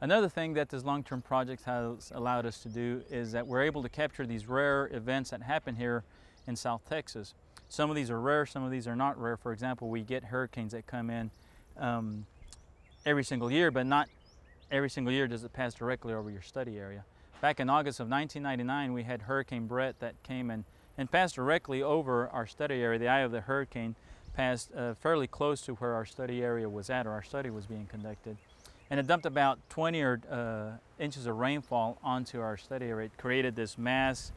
Another thing that this long-term project has allowed us to do is that we're able to capture these rare events that happen here in South Texas. Some of these are rare, some of these are not rare. For example, we get hurricanes that come in every single year, but not every single year does it pass directly over your study area. Back in August of 1999, we had Hurricane Brett that came in and passed directly over our study area. The eye of the hurricane passed fairly close to where our study area was at, or our study was being conducted. And it dumped about 20 inches of rainfall onto our study area. It created this mass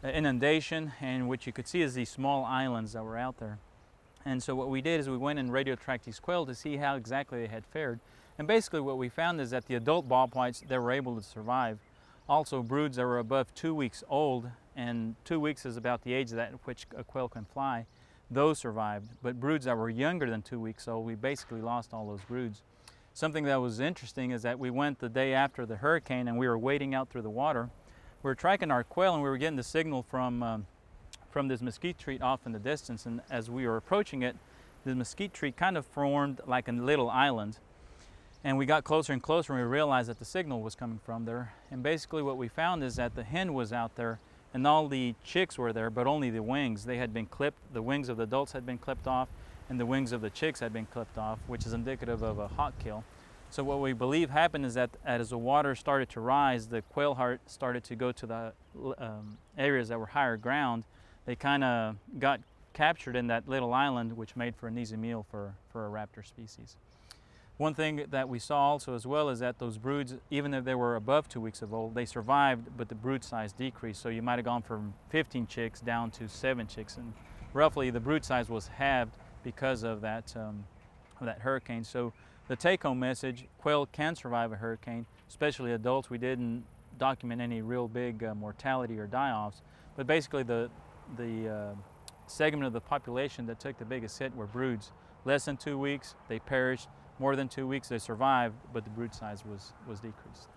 inundation, and what you could see is these small islands that were out there. And so what we did is we went and radio tracked these quail to see how exactly they had fared. And basically what we found is that the adult bobwhites, they were able to survive. Also broods that were above 2 weeks old, and 2 weeks is about the age at which a quail can fly, those survived. But broods that were younger than 2 weeks old, we basically lost all those broods. Something that was interesting is that we went the day after the hurricane and we were wading out through the water. We were tracking our quail and we were getting the signal from this mesquite tree off in the distance, and as we were approaching it, the mesquite tree kind of formed like a little island. And we got closer and closer and we realized that the signal was coming from there. And basically what we found is that the hen was out there and all the chicks were there, but only the wings. They had been clipped, the wings of the adults had been clipped off, and the wings of the chicks had been clipped off, which is indicative of a hawk kill. So what we believe happened is that as the water started to rise, the quail heart started to go to the areas that were higher ground. They kind of got captured in that little island, which made for an easy meal for a raptor species. One thing that we saw also as well is that those broods, even if they were above 2 weeks of old, they survived, but the brood size decreased. So you might have gone from 15 chicks down to 7 chicks, and roughly the brood size was halved because of that hurricane. So the take-home message: quail can survive a hurricane, especially adults. We didn't document any real big mortality or die-offs, but basically the segment of the population that took the biggest hit were broods. Less than 2 weeks, they perished. More than 2 weeks, they survived, but the brood size was decreased.